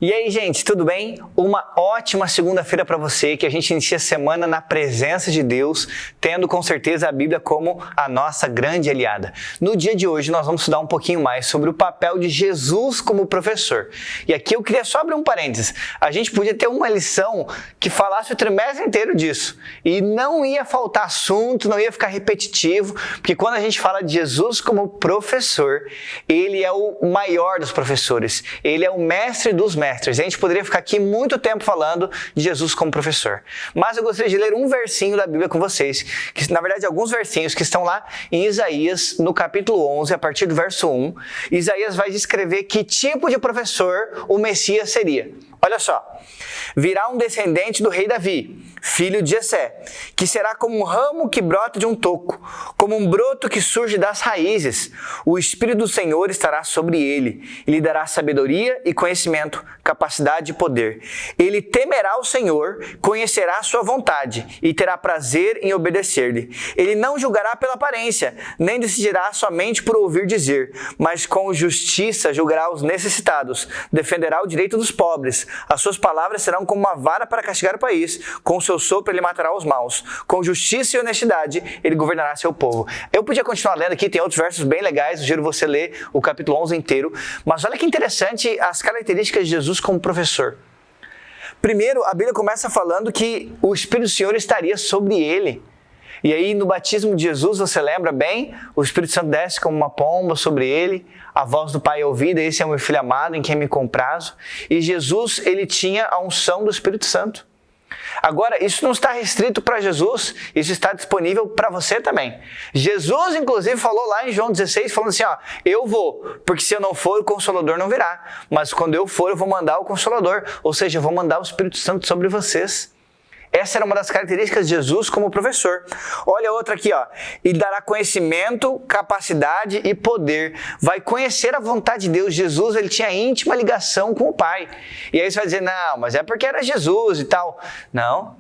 E aí, gente, tudo bem? Uma ótima segunda-feira para você, que a gente inicia a semana na presença de Deus, tendo com certeza a Bíblia como a nossa grande aliada. No dia de hoje, nós vamos estudar um pouquinho mais sobre o papel de Jesus como professor. E aqui eu queria só abrir um parênteses. A gente podia ter uma lição que falasse o trimestre inteiro disso. E não ia faltar assunto, não ia ficar repetitivo, porque quando a gente fala de Jesus como professor, ele é o maior dos professores. Ele é o mestre dos mestres. A gente poderia ficar aqui muito tempo falando de Jesus como professor. Mas eu gostaria de ler um versinho da Bíblia com vocês, que na verdade alguns versinhos que estão lá em Isaías, no capítulo 11, a partir do verso 1. Isaías vai descrever que tipo de professor o Messias seria. Olha só, virá um descendente do rei Davi, filho de Jessé, que será como um ramo que brota de um toco, como um broto que surge das raízes. O Espírito do Senhor estará sobre ele, e lhe dará sabedoria e conhecimento, capacidade e poder. Ele temerá o Senhor, conhecerá a sua vontade e terá prazer em obedecer-lhe. Ele não julgará pela aparência, nem decidirá somente por ouvir dizer, mas com justiça julgará os necessitados, defenderá o direito dos pobres. As suas palavras serão como uma vara para castigar o país, com o seu sopro ele matará os maus. Com justiça e honestidade ele governará seu povo. Eu podia continuar lendo aqui, tem outros versos bem legais, sugiro você ler o capítulo 11 inteiro, mas olha que interessante as características de Jesus como professor. Primeiro, a Bíblia começa falando que o Espírito do Senhor estaria sobre ele. E aí, no batismo de Jesus, você lembra bem? O Espírito Santo desce como uma pomba sobre ele, a voz do Pai é ouvida, esse é o meu Filho amado, em quem me comprazo. E Jesus, ele tinha a unção do Espírito Santo. Agora, isso não está restrito para Jesus, isso está disponível para você também. Jesus, inclusive, falou lá em João 16, falando assim, eu vou, porque se eu não for, o Consolador não virá. Mas quando eu for, eu vou mandar o Consolador, ou seja, eu vou mandar o Espírito Santo sobre vocês. Essa era uma das características de Jesus como professor. Olha outra aqui, e dará conhecimento, capacidade e poder. Vai conhecer a vontade de Deus. Jesus, ele tinha íntima ligação com o Pai. E aí você vai dizer, não, mas é porque era Jesus e tal. Não.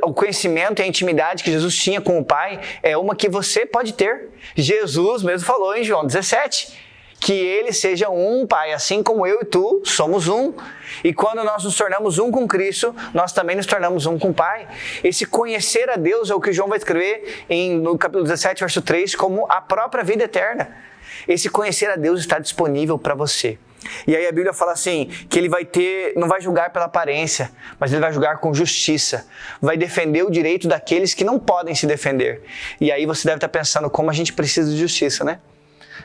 O conhecimento e a intimidade que Jesus tinha com o Pai é uma que você pode ter. Jesus mesmo falou em João 17, que ele seja um, Pai, assim como eu e tu somos um. E quando nós nos tornamos um com Cristo, nós também nos tornamos um com o Pai. Esse conhecer a Deus é o que João vai escrever no capítulo 17, verso 3, como a própria vida eterna. Esse conhecer a Deus está disponível para você. E aí a Bíblia fala assim, que ele não vai julgar pela aparência, mas ele vai julgar com justiça. Vai defender o direito daqueles que não podem se defender. E aí você deve estar pensando como a gente precisa de justiça, né?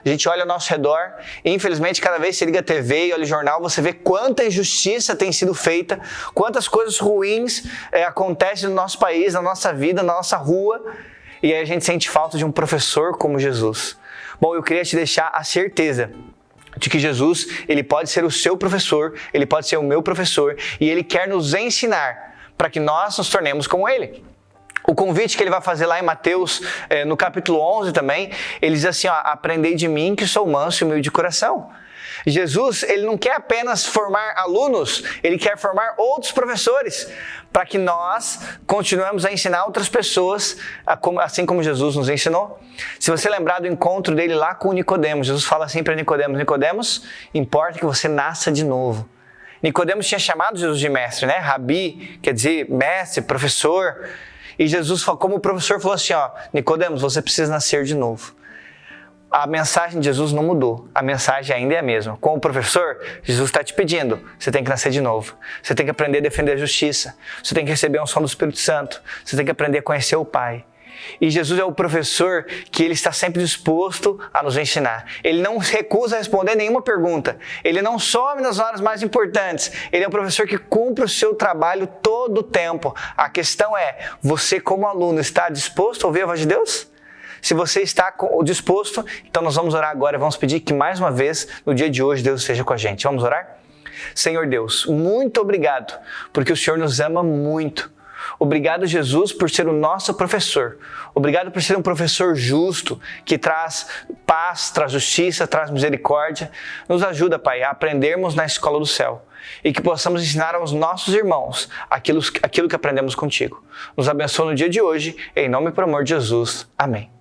A gente olha ao nosso redor e, infelizmente, cada vez que você liga a TV e olha o jornal, você vê quanta injustiça tem sido feita, quantas coisas ruins acontecem no nosso país, na nossa vida, na nossa rua, e aí a gente sente falta de um professor como Jesus. Bom, eu queria te deixar a certeza de que Jesus, ele pode ser o seu professor, ele pode ser o meu professor, e ele quer nos ensinar para que nós nos tornemos como ele. O convite que ele vai fazer lá em Mateus, no capítulo 11 também, ele diz assim, aprendei de mim que sou manso e humilde de coração. Jesus, ele não quer apenas formar alunos, ele quer formar outros professores, para que nós continuemos a ensinar outras pessoas, assim como Jesus nos ensinou. Se você lembrar do encontro dele lá com Nicodemos, Jesus fala assim para Nicodemos, Nicodemos, importa que você nasça de novo. Nicodemos tinha chamado Jesus de mestre, né? Rabi, quer dizer mestre, professor. E Jesus, como o professor, falou assim, Nicodemos, você precisa nascer de novo. A mensagem de Jesus não mudou, a mensagem ainda é a mesma. Como professor, Jesus está te pedindo, você tem que nascer de novo. Você tem que aprender a defender a justiça, você tem que receber a unção do Espírito Santo, você tem que aprender a conhecer o Pai. E Jesus é o professor que ele está sempre disposto a nos ensinar. Ele não recusa responder nenhuma pergunta. Ele não some nas horas mais importantes. Ele é um professor que cumpre o seu trabalho todo o tempo. A questão é, você como aluno está disposto a ouvir a voz de Deus? Se você está disposto, então nós vamos orar agora e vamos pedir que mais uma vez, no dia de hoje, Deus esteja com a gente. Vamos orar? Senhor Deus, muito obrigado, porque o Senhor nos ama muito. Obrigado, Jesus, por ser o nosso professor. Obrigado por ser um professor justo, que traz paz, traz justiça, traz misericórdia. Nos ajuda, Pai, a aprendermos na escola do céu e que possamos ensinar aos nossos irmãos aquilo que aprendemos contigo. Nos abençoa no dia de hoje, em nome e por amor de Jesus. Amém.